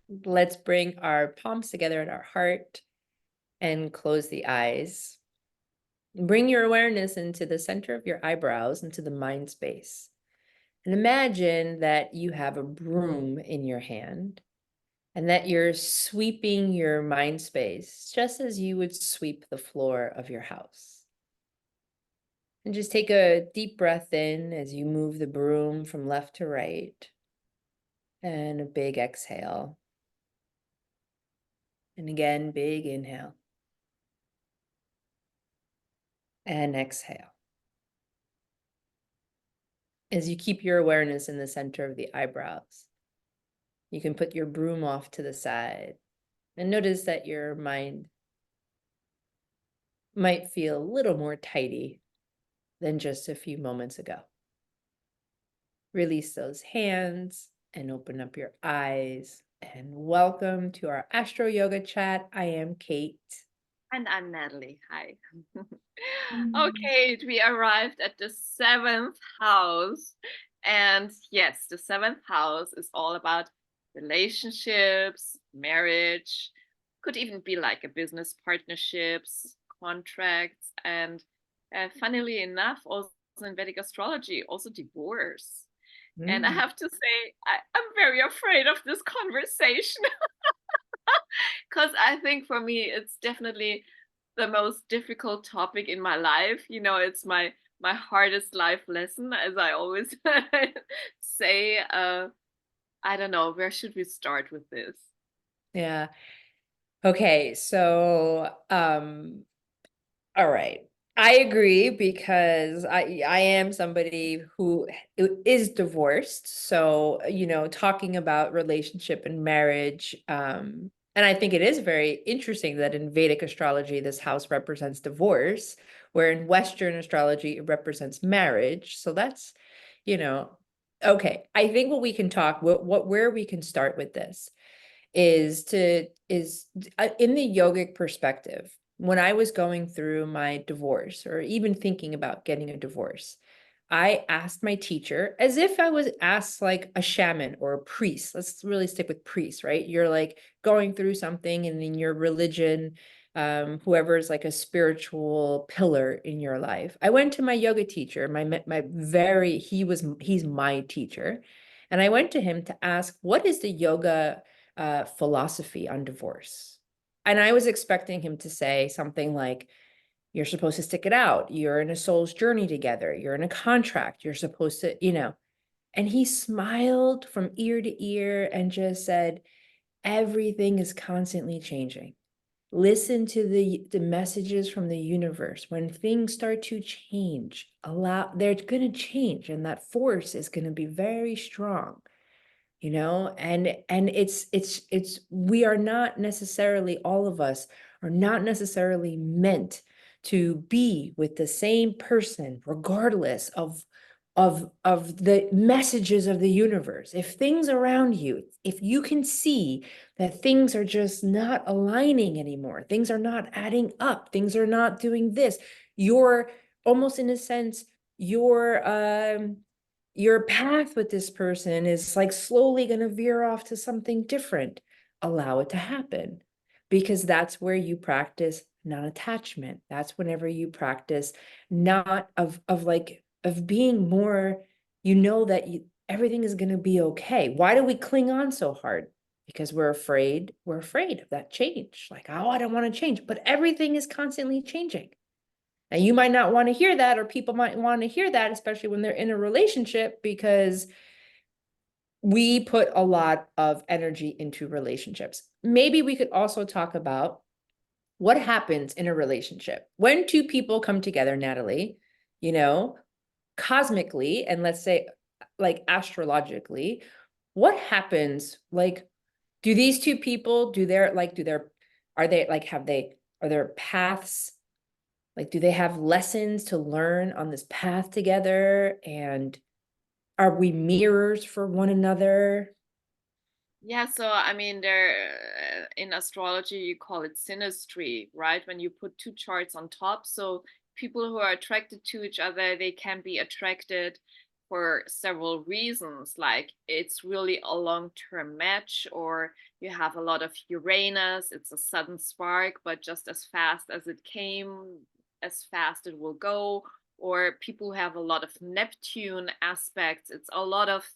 Let's bring our palms together at our heart and close the eyes. Bring your awareness into the center of your eyebrows, into the mind space. And imagine that you have a broom in your hand and that you're sweeping your mind space just as you would sweep the floor of your house. And just take a deep breath in as you move the broom from left to right. And a big exhale. And again, big inhale. And exhale. As you keep your awareness in the center of the eyebrows, you can put your broom off to the side and notice that your mind might feel a little more tidy than just a few moments ago. Release those hands and open up your eyes. And welcome to our Astro Yoga chat. I am Kate. And I'm Natalie. Hi. Mm. Okay, we arrived at the seventh house. And yes, the seventh house is all about relationships, marriage, could even be like a business partnerships, contracts, and funnily enough, also in Vedic astrology, also divorce. And I Mm. have to say, I'm very afraid of this conversation because I think for me, it's definitely the most difficult topic in my life. You know, it's my hardest life lesson, as I always say. I don't know, where should we start with this? Yeah. Okay, so all right. I agree because I am somebody who is divorced. So, talking about relationship and marriage, and I think it is very interesting that in Vedic astrology, this house represents divorce, where in Western astrology, it represents marriage. So that's, you know, okay. I think what we can talk, where we can start with this is in the yogic perspective. When I was going through my divorce or even thinking about getting a divorce, I asked my teacher as if I was asked like a shaman or a priest. Let's really stick with priests, right? You're like going through something and in your religion, whoever is like a spiritual pillar in your life. I went to my yoga teacher, he's my teacher. And I went to him to ask, what is the yoga philosophy on divorce? And I was expecting him to say something like, you're supposed to stick it out. You're in a soul's journey together. You're in a contract. You're supposed to. And he smiled from ear to ear and just said, everything is constantly changing. Listen to the messages from the universe. When things start to change, they're going to change, and that force is going to be very strong. And it's we are not necessarily, all of us are not necessarily meant to be with the same person regardless of the messages of the universe. If things around you, if you can see that things are just not aligning anymore, things are not adding up, things are not doing this, you're almost, in a sense, your path with this person is like slowly going to veer off to something different. Allow it to happen, because that's where you practice non-attachment. That's whenever you practice not of being more, that everything is going to be okay. Why do we cling on so hard? Because we're afraid of that change. Like, oh, I don't want to change, but everything is constantly changing. Now, you might not want to hear that, or people might want to hear that, especially when they're in a relationship, because we put a lot of energy into relationships. Maybe we could also talk about what happens in a relationship when two people come together, Natalie, you know, cosmically, and let's say like astrologically, what happens? Like, do these two people, are they like, are their paths, like, do they have lessons to learn on this path together? And are we mirrors for one another? Yeah, so I mean, there in astrology you call it synastry, right? When you put two charts on top, so people who are attracted to each other, they can be attracted for several reasons, like it's really a long-term match, or you have a lot of Uranus, it's a sudden spark, but just as fast as it came, as fast it will go. Or people who have a lot of Neptune aspects, it's a lot of,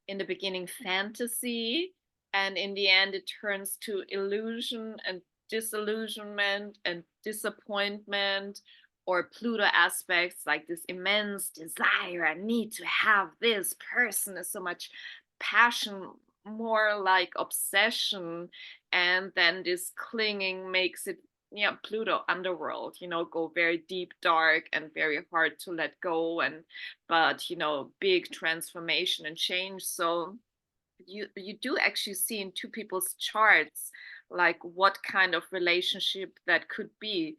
in the beginning, fantasy, and in the end it turns to illusion and disillusionment and disappointment. Or Pluto aspects, like this immense desire, I need to have this person, is so much passion, more like obsession. And then this clinging makes it, yeah, Pluto underworld, go very deep, dark, and very hard to let go. And but big transformation and change. So you do actually see in two people's charts like what kind of relationship that could be,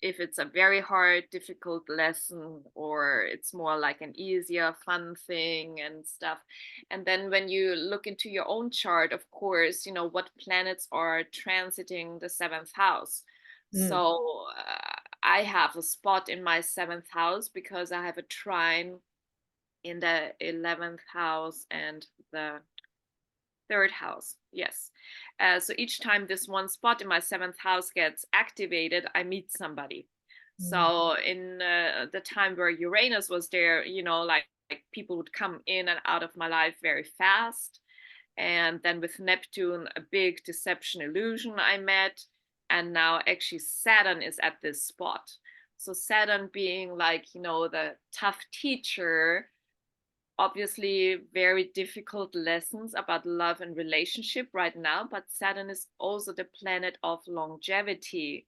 if it's a very hard, difficult lesson, or it's more like an easier, fun thing and stuff. And then when you look into your own chart, of course, what planets are transiting the seventh house. Mm, So I have a spot in my seventh house because I have a trine in the 11th house and the third house. Yes. So each time this one spot in my seventh house gets activated, I meet somebody. mm, So in the time where Uranus was there, like people would come in and out of my life very fast. And then with Neptune, a big deception illusion I met. And now actually Saturn is at this spot. So Saturn being like, the tough teacher, obviously very difficult lessons about love and relationship right now, but Saturn is also the planet of longevity.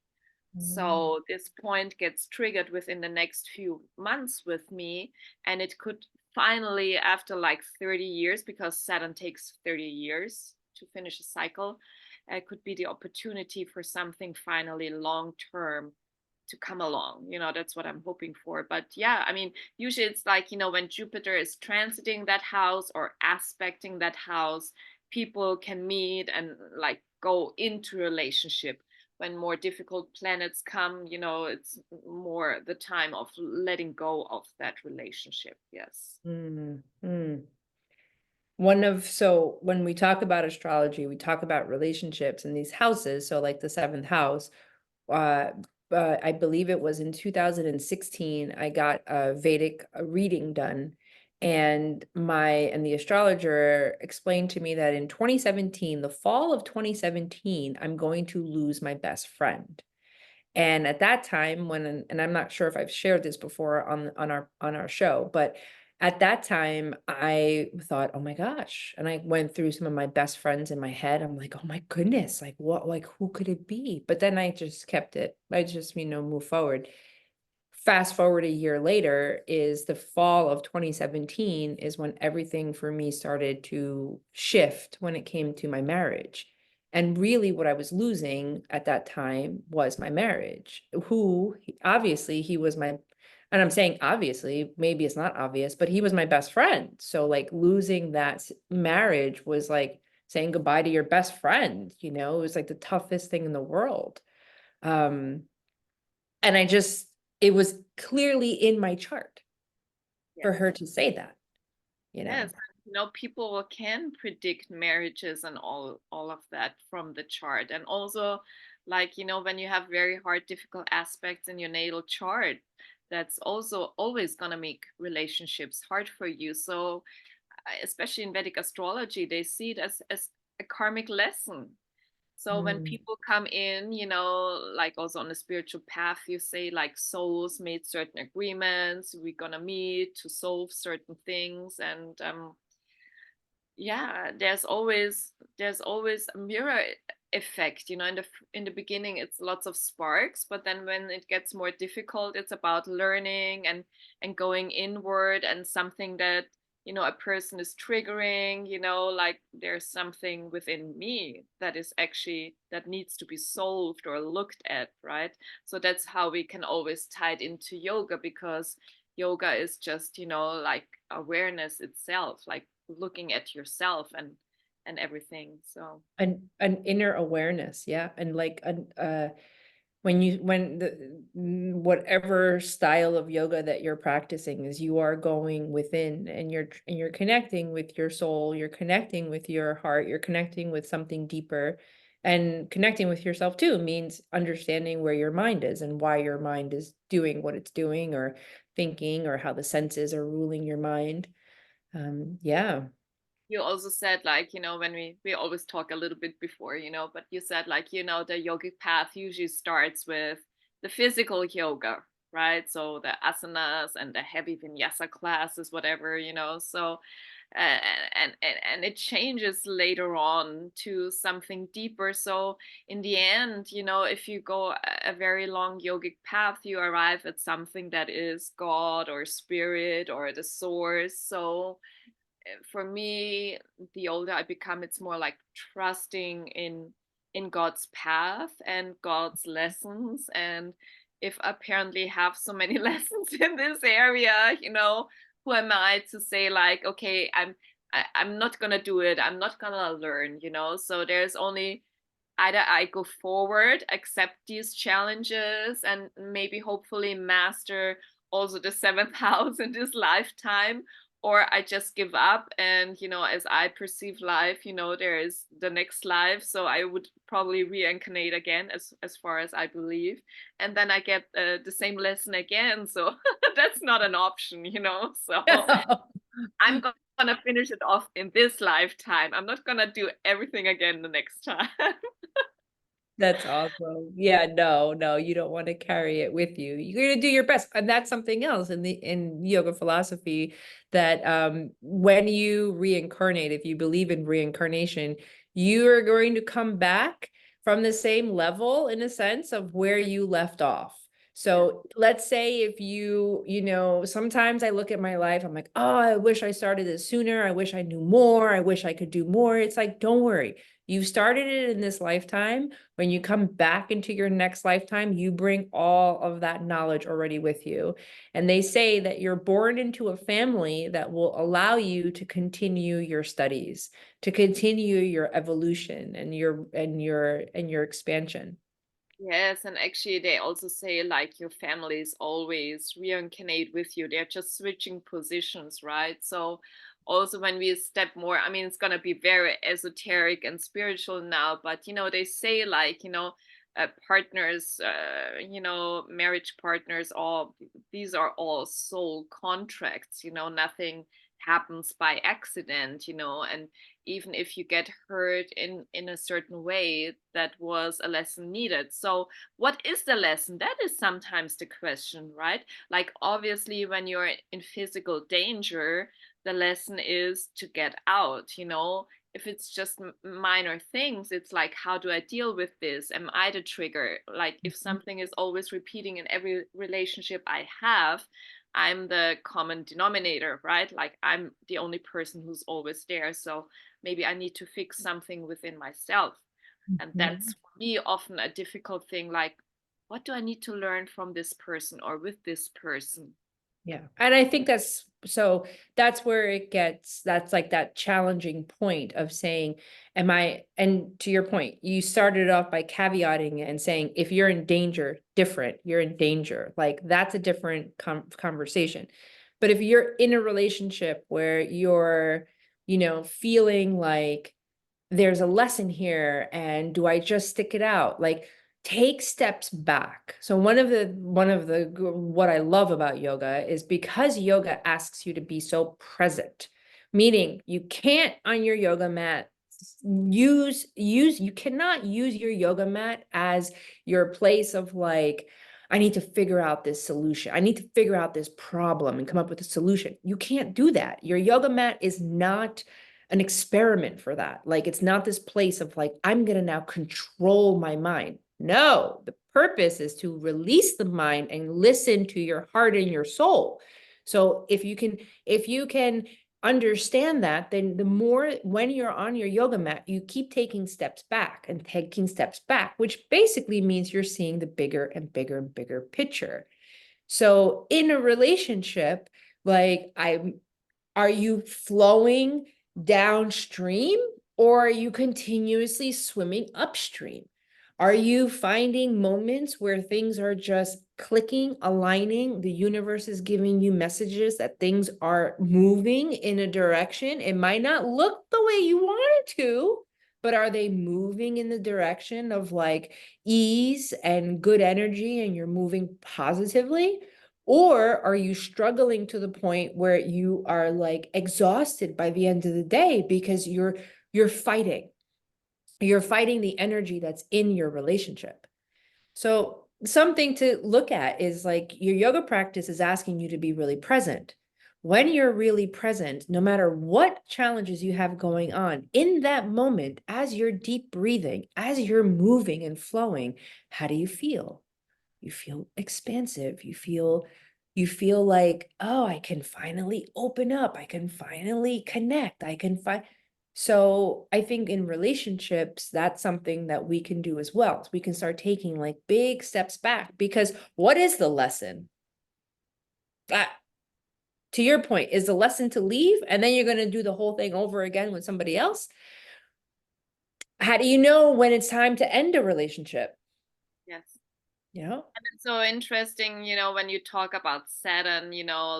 mm, So this point gets triggered within the next few months with me, and it could finally, after like 30 years, because Saturn takes 30 years to finish a cycle, it could be the opportunity for something finally long term to come along. That's what I'm hoping for. But yeah, I mean, usually it's like, when Jupiter is transiting that house or aspecting that house, people can meet and like go into relationship. When more difficult planets come, it's more the time of letting go of that relationship. Yes. mm, mm. So when we talk about astrology, we talk about relationships in these houses. So like the seventh house, uh, I believe it was in 2016, I got a Vedic reading done. And the astrologer explained to me that in 2017, the fall of 2017, I'm going to lose my best friend. And at that time, and I'm not sure if I've shared this before on our show, but at that time I thought, oh my gosh. And I went through some of my best friends in my head. I'm like, oh my goodness, like what, like who could it be? But then I just kept it. I just, move forward. Fast forward a year later is the fall of 2017 is when everything for me started to shift when it came to my marriage. And really what I was losing at that time was my marriage, obviously he was my, and I'm saying obviously, maybe it's not obvious, but he was my best friend. So like losing that marriage was like saying goodbye to your best friend, it was like the toughest thing in the world. Um, and it was clearly in my chart for her Yes. to say that, you Yes, know. people can predict marriages and all of that from the chart. And also, like, when you have very hard, difficult aspects in your natal chart, that's also always gonna make relationships hard for you. So, especially in Vedic astrology, they see it as a karmic lesson. So when Mm, people come in, like also on a spiritual path, you say like souls made certain agreements, we're gonna meet to solve certain things. And yeah, there's always a mirror effect. In the beginning it's lots of sparks, but then when it gets more difficult, it's about learning and going inward, and something that a person is triggering, like there's something within me that is actually that needs to be solved or looked at, right? So that's how we can always tie it into yoga, because yoga is just like awareness itself, like looking at yourself and everything. So an inner awareness, yeah, and like an when the whatever style of yoga that you're practicing is, you are going within, and you're connecting with your soul, you're connecting with your heart, you're connecting with something deeper, and connecting with yourself too means understanding where your mind is and why your mind is doing what it's doing, or thinking, or how the senses are ruling your mind. Yeah. You also said, like, when we always talk a little bit before, but you said, like, the yogic path usually starts with the physical yoga, right? So the asanas and the heavy vinyasa classes, whatever, so and it changes later on to something deeper. So in the end, if you go a very long yogic path, you arrive at something that is God or spirit or the source. So for me, the older I become, it's more like trusting in God's path and God's lessons. And if I apparently have so many lessons in this area, who am I to say, like, okay, I'm not gonna do it, I'm not gonna learn, so there's only either I go forward, accept these challenges, and maybe hopefully master also the seventh house in this lifetime, or I just give up. And, as I perceive life, there is the next life. So I would probably reincarnate again, as far as I believe. And then I get the same lesson again. So that's not an option, So I'm going to finish it off in this lifetime. I'm not going to do everything again the next time. That's awesome. Yeah, no, no, you don't want to carry it with you. You're going to do your best. And that's something else in yoga philosophy, that when you reincarnate, if you believe in reincarnation, you are going to come back from the same level, in a sense, of where you left off. Yeah. So let's say if sometimes I look at my life, I'm like, oh, I wish I started this sooner. I wish I knew more. I wish I could do more. It's like, don't worry. You started it in this lifetime. When you come back into your next lifetime, you bring all of that knowledge already with you. And they say that you're born into a family that will allow you to continue your studies, to continue your evolution and your expansion. Yes, and actually, they also say, like, your families always reincarnate with you. They're just switching positions, right? So also when we step more, I mean, it's gonna be very esoteric and spiritual now, but they say, like, partners, marriage partners, all these are all soul contracts. Nothing happens by accident. And even if you get hurt in a certain way, that was a lesson needed. So what is the lesson? That is sometimes the question, right? Like, obviously, when you're in physical danger, the lesson is to get out. If it's just minor things, it's like, how do I deal with this? Am I the trigger? Like, if something is always repeating in every relationship I have, I'm the common denominator, right? Like, I'm the only person who's always there. So maybe I need to fix something within myself. And Mhm. that's for me often a difficult thing. Like, what do I need to learn from this person or with this person? Yeah. And I think that's where that's like that challenging point of saying, and to your point, you started off by caveating it and saying, if you're in danger, you're in danger. Like, that's a different conversation. But if you're in a relationship where you're, feeling like there's a lesson here, and do I just stick it out? Like, take steps back. So one of the what I love about yoga is, because yoga asks you to be so present, meaning you can't on your yoga mat you cannot use your yoga mat as your place of, like, I need to figure out this solution. I need to figure out this problem and come up with a solution. You can't do that. Your yoga mat is not an experiment for that. Like, it's not this place of, like, I'm going to now control my mind. No, the purpose is to release the mind and listen to your heart and your soul. So if you can understand that, then the more, when you're on your yoga mat, you keep taking steps back and taking steps back, which basically means you're seeing the bigger and bigger and bigger picture. So in a relationship, like, are you flowing downstream, or are you continuously swimming upstream? Are you finding moments where things are just clicking, aligning? The universe is giving you messages that things are moving in a direction. It might not look the way you want it to, but are they moving in the direction of like ease and good energy and you're moving positively? Or are you struggling to the point where you are like exhausted by the end of the day because you're fighting? You're fighting the energy that's in your relationship. So something to look at is like your yoga practice is asking you to be really present. When you're really present, no matter what challenges you have going on, in that moment, as you're deep breathing, as you're moving and flowing, how do you feel? You feel expansive. You feel like, oh, I can finally open up. I can finally connect. I can find. So I think in relationships, that's something that we can do as well. So we can start taking like big steps back because what is the lesson? Ah, to your point, is the lesson to leave and then you're going to do the whole thing over again with somebody else? How do you know when it's time to end a relationship? Yes. You know? And it's so interesting, when you talk about Saturn,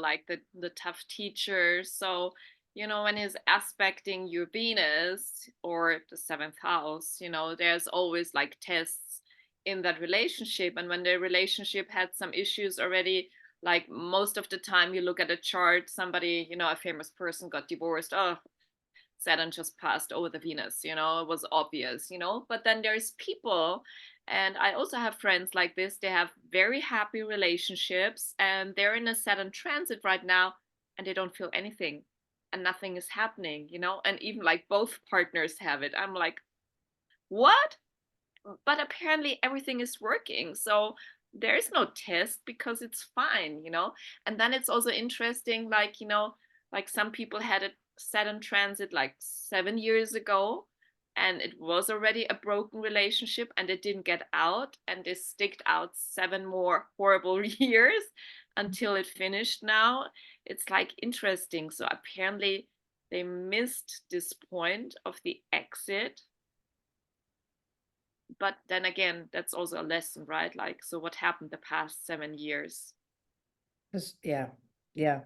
like the tough teacher. So, when he's aspecting your Venus or the seventh house, there's always like tests in that relationship. And when the relationship had some issues already, like most of the time you look at a chart, somebody, a famous person got divorced. Oh, Saturn just passed over the Venus, it was obvious, but then there's people, and I also have friends like this, they have very happy relationships and they're in a Saturn transit right now and they don't feel anything and nothing is happening, and even like both partners have it. I'm like, what? But apparently everything is working. So there is no test because it's fine, And then it's also interesting, like, like some people had a Saturn transit like 7 years ago, and it was already a broken relationship and it didn't get out, and they sticked out 7 more horrible years until it finished now. It's like interesting. So apparently they missed this point of the exit, but then again, that's also a lesson, right? Like, so what happened the past 7 years? Yeah. Yeah.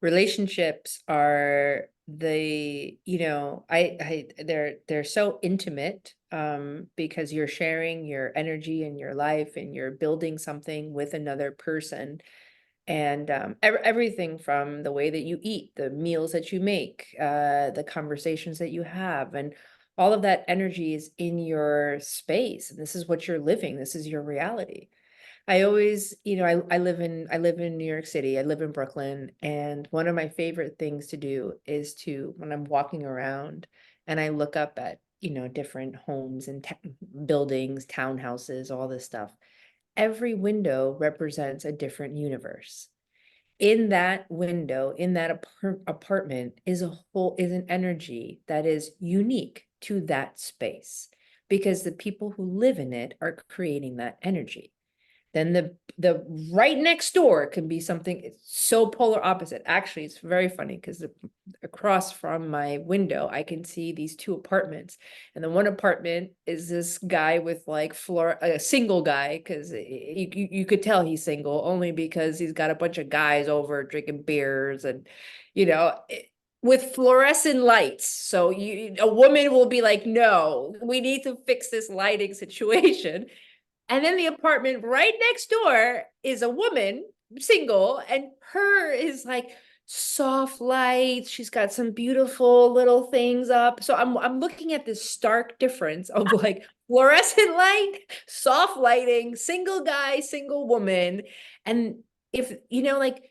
Relationships are they're so intimate because you're sharing your energy and your life and you're building something with another person, and everything from the way that you eat, the meals that you make, the conversations that you have, and all of that energy is in your space, and this is what you're living, this is your reality. I always, I live in New York City. I live in Brooklyn, and one of my favorite things to do is to when I'm walking around and I look up at, different homes and buildings, townhouses, all this stuff. Every window represents a different universe. In that window, in that apartment is an energy that is unique to that space because the people who live in it are creating that energy. Then the right next door can be something it's so polar opposite. Actually, it's very funny because across from my window, I can see these two apartments. And the one apartment is this guy with like a single guy, because you could tell he's single only because he's got a bunch of guys over drinking beers and with fluorescent lights. So a woman will be like, no, we need to fix this lighting situation. And then the apartment right next door is a woman, single, and her is like soft lights. She's got some beautiful little things up. So I'm looking at this stark difference of like fluorescent light, soft lighting, single guy, single woman. And if like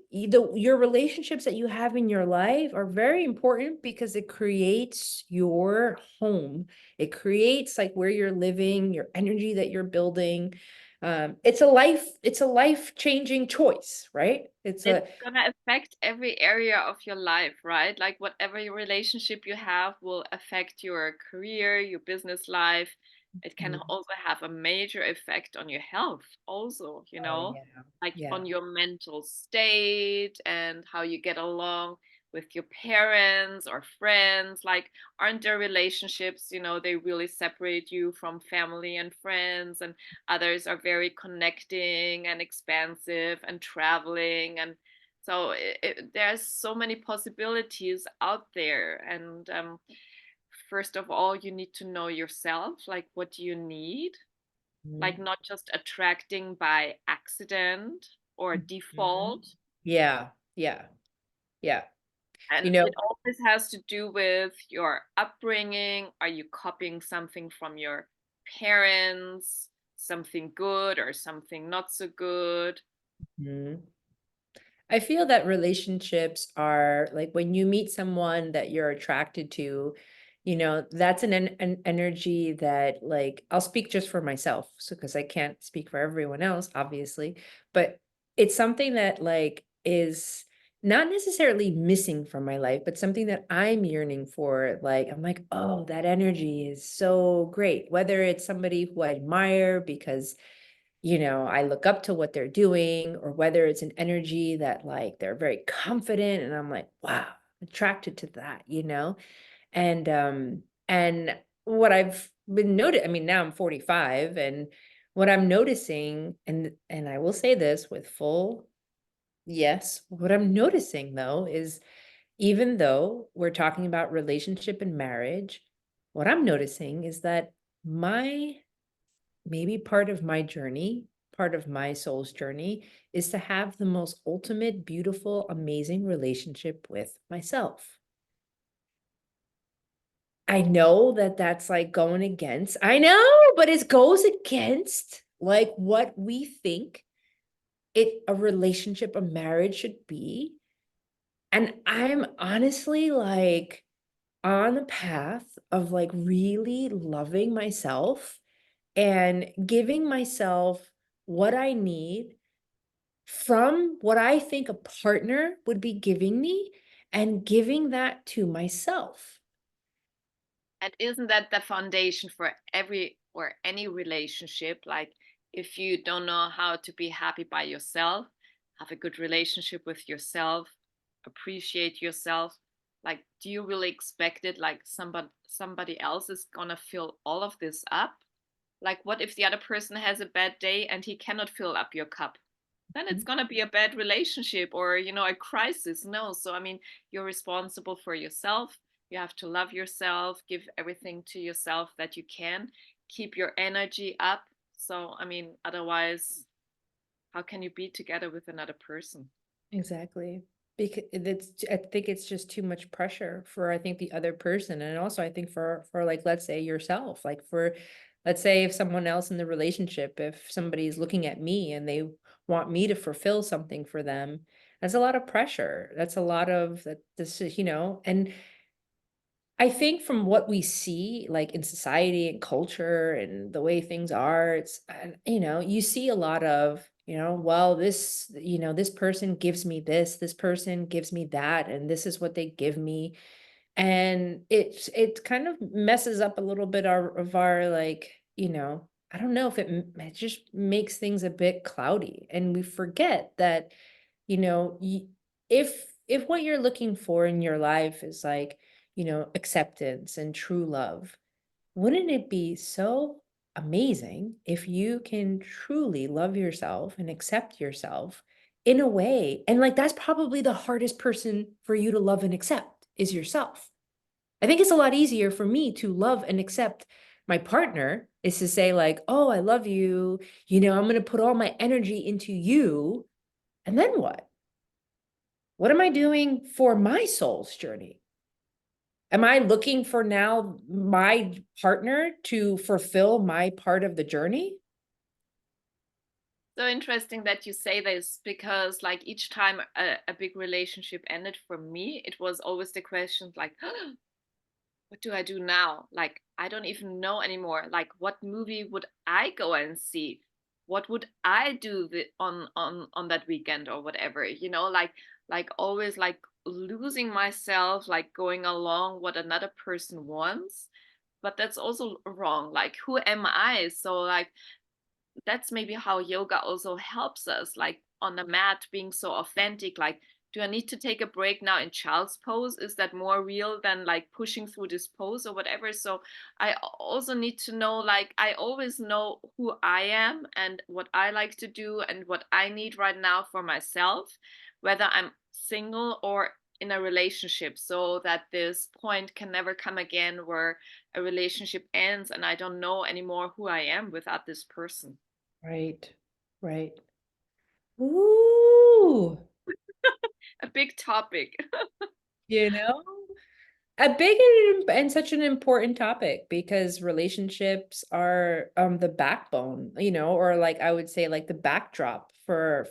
your relationships that you have in your life are very important because it creates your home. It creates like where you're living, your energy that you're building. It's a life-changing choice, right? It's gonna affect every area of your life, right? Like whatever your relationship you have will affect your career, your business life. It can Mhm. also have a major effect on your health, also, Oh yeah. like Yeah. on your mental state and how you get along with your parents or friends? Like, aren't there relationships, they really separate you from family and friends, and others are very connecting and expansive and traveling, and so there's so many possibilities out there. And first of all, you need to know yourself, like what do you need, like Mhm. not just attracting by accident or Mhm. default. Yeah, yeah, yeah. You And know, it always has to do with your upbringing. Are you copying something from your parents, something good or something not so good? mhm. I feel that relationships are like when you meet someone that you're attracted to, that's an energy that like I'll speak just for myself, so because I can't speak for everyone else, obviously, but it's something that like is not necessarily missing from my life, but something that I'm yearning for. Like I'm like, oh, that energy is so great. Whether it's somebody who I admire because I look up to what they're doing, or whether it's an energy that like they're very confident and I'm like, wow, attracted to that. And what I've been noted, I mean, now I'm 45, and what I'm noticing, and I will say this with full yes, what I'm noticing though is even though we're talking about relationship and marriage, what I'm noticing is that my maybe part of my journey, part of my soul's journey is to have the most ultimate, beautiful, amazing relationship with myself. I know that that's like going against, I know, but it goes against like what we think a relationship, a marriage should be. And I'm honestly like on a path of like really loving myself and giving myself what I need from what I think a partner would be giving me and giving that to myself. And isn't that the foundation for every or any relationship? Like, if you don't know how to be happy by yourself, have a good relationship with yourself, appreciate yourself. Like, do you really expect it? Like somebody else is gonna fill all of this up? Like, what if the other person has a bad day and he cannot fill up your cup? Then it's Mhm. going to be a bad relationship or, a crisis. No. So, I mean, you're responsible for yourself. You have to love yourself, give everything to yourself that you can, keep your energy up. So, I mean, otherwise, how can you be together with another person? Exactly. Because I think it's just too much pressure for I think the other person, and also I think for like let's say yourself, like for let's say if someone else in the relationship, if somebody's looking at me and they want me to fulfill something for them, that's a lot of pressure. That's a lot of that this is. And I think from what we see, like in society and culture and the way things are, you see a lot of, well, this person gives me this person gives me that, and this is what they give me. And it kind of messes up a little bit of our like, I don't know if it just makes things a bit cloudy. And we forget that you know, y if what you're looking for in your life is like, acceptance and true love, wouldn't it be so amazing if you can truly love yourself and accept yourself in a way and, like, that's probably the hardest person for you to love and accept is yourself. I think it's a lot easier for me to love and accept my partner is to say like, "Oh, I love you, I'm gonna put all my energy into you," and then what? What am I doing for my soul's journey? Am I looking for now my partner to fulfill my part of the journey? So interesting that you say this because, like, each time a big relationship ended for me, it was always the question, like, what do I do now? Like, I don't even know anymore. Like, what movie would I go and see? What would I do on that weekend or whatever? Like always like losing myself, like going along what another person wants. But that's also wrong. Like, who am I? So like that's maybe how yoga also helps us, like on the mat, being so authentic. Like, do I need to take a break now in child's pose? Is that more real than like pushing through this pose or whatever? So I also need to know, like, I always know who I am and what I like to do and what I need right now for myself, whether I'm single or in a relationship, so that this point can never come again where a relationship ends and I don't know anymore who I am without this person. Right. Right. Ooh, A big topic. you know? A big and such an important topic because relationships are the backbone, or like I would say like the backdrop for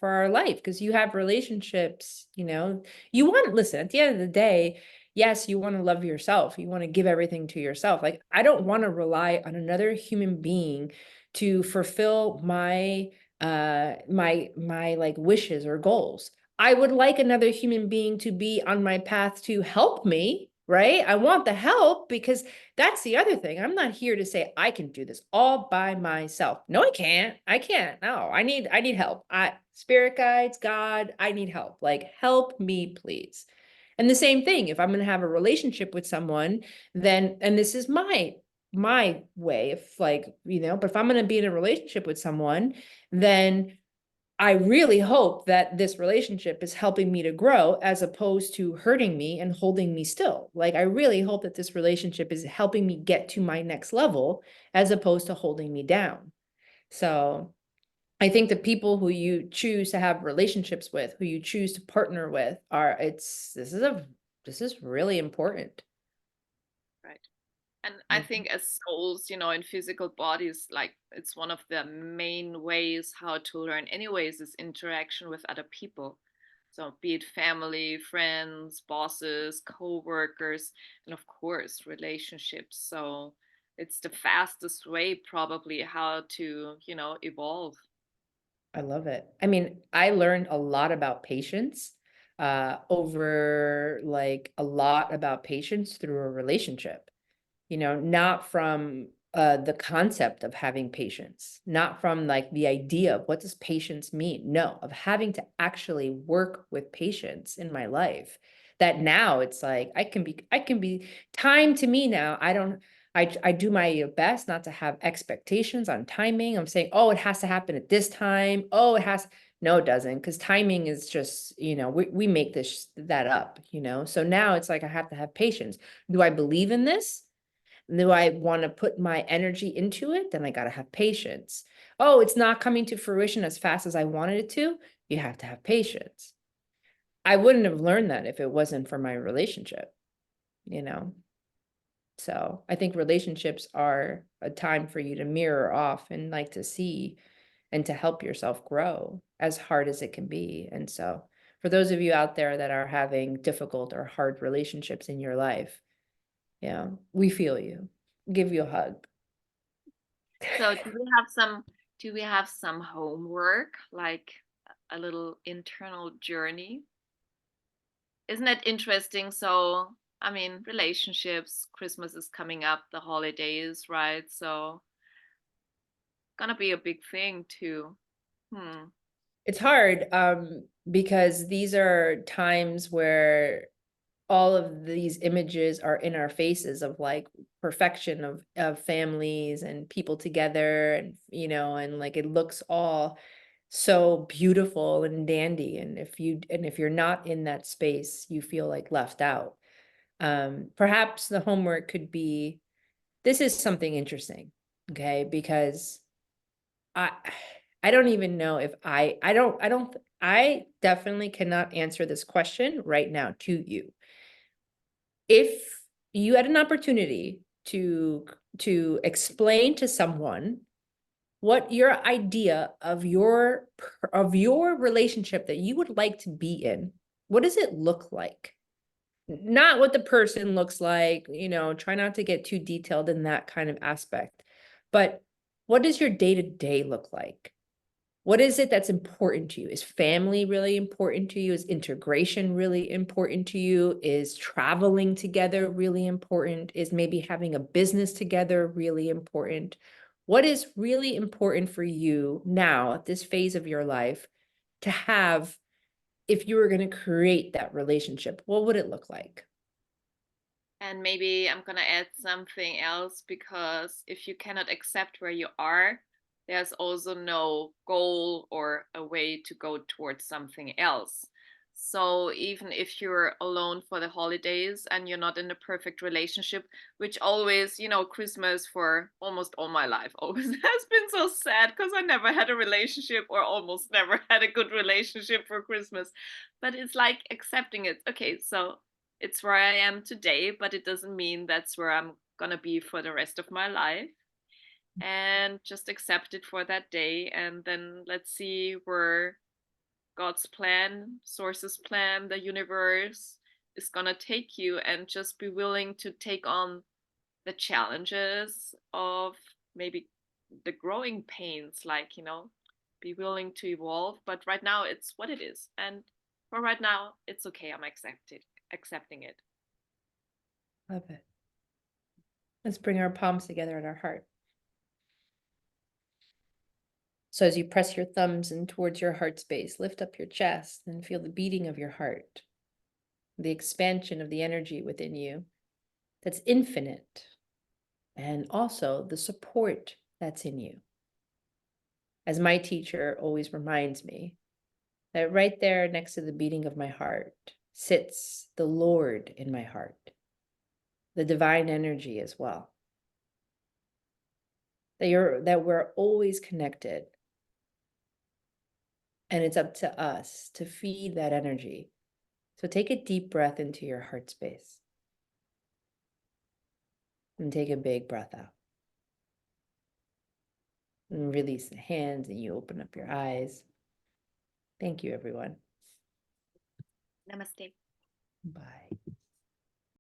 our life because you have relationships, you want listen, at the end of the day, yes, you want to love yourself. You want to give everything to yourself. Like I don't want to rely on another human being to fulfill my like wishes or goals. I would like another human being to be on my path to help me, right? I want the help because that's the other thing. I'm not here to say I can do this all by myself. No, I can't. I can't. No, I need help. Spirit guides, God, I need help. Like help me, please. And the same thing, if I'm going to have a relationship with someone, then and this is my way of like, but if I'm going to be in a relationship with someone, then I really hope that this relationship is helping me to grow as opposed to hurting me and holding me still. Like, I really hope that this relationship is helping me get to my next level as opposed to holding me down. So, I think the people who you choose to have relationships with, who you choose to partner with, this is really important. Right. And I Mhm. think as souls, in physical bodies, like it's one of the main ways how to learn, anyways, is interaction with other people. So be it family, friends, bosses, co-workers, and of course, relationships. So it's the fastest way probably how to, evolve. I love it. I mean, I learned a lot about patience, over like a lot about patience through a relationship. Not from the concept of having patience, not from like the idea of what does patience mean? No, of having to actually work with patience in my life. That now it's like I can be time to me now. I don't I do my best not to have expectations on timing. I'm saying, oh, it has to happen at this time. Oh, it has no, it doesn't, because timing is just, we make that up, So now it's like I have to have patience. Do I believe in this? Do I want to put my energy into it? Then I got to have patience. Oh, it's not coming to fruition as fast as I wanted it to. You have to have patience. I wouldn't have learned that if it wasn't for my relationship, you know? So I think relationships are a time for you to mirror off and like to see and to help yourself grow as hard as it can be. And so for those of you out there that are having difficult or hard relationships in your life, yeah, we feel you. Give you a hug. So do we have some homework, like a little internal journey? Isn't that interesting? So, I mean, relationships, Christmas is coming up, the holidays, right? So, gonna be a big thing too. Hmm. It's hard because these are times where all of these images are in our faces of like perfection of families and people together and and like it looks all so beautiful and dandy, and if you're not in that space you feel like left out. Perhaps the homework could be, this is something interesting, okay, because I I don't even know if I definitely cannot answer this question right now to you. If you had an opportunity to explain to someone what your idea of your relationship that you would like to be in, what does it look like? Not what the person looks like, try not to get too detailed in that kind of aspect. But what does your day-to-day look like? What is it that's important to you? Is family really important to you? Is integration really important to you? Is traveling together really important? Is maybe having a business together really important? What is really important for you now at this phase of your life to have if you were going to create that relationship, what would it look like? And maybe I'm gonna add something else, because if you cannot accept where you are, there's also no goal or a way to go towards something else. So even if you're alone for the holidays and you're not in a perfect relationship, which always, Christmas for almost all my life always has been so sad, because I never had a relationship, or almost never had a good relationship for Christmas. But it's like accepting it. Okay, so it's where I am today, but it doesn't mean that's where I'm gonna be for the rest of my life. And just accept it for that day. And then let's see where God's plan, source's plan, the universe is gonna take you, and just be willing to take on the challenges of maybe the growing pains, like, be willing to evolve. But right now it's what it is. And for right now, it's okay. I'm accepting it. Love it. Let's bring our palms together at our heart. So as you press your thumbs in towards your heart space, lift up your chest and feel the beating of your heart, the expansion of the energy within you that's infinite, and also the support that's in you. As my teacher always reminds me, that right there next to the beating of my heart sits the Lord in my heart, the divine energy as well. That we're always connected. And it's up to us to feed that energy. So take a deep breath into your heart space. And take a big breath out. And release the hands, and you open up your eyes. Thank you, everyone. Namaste. Bye.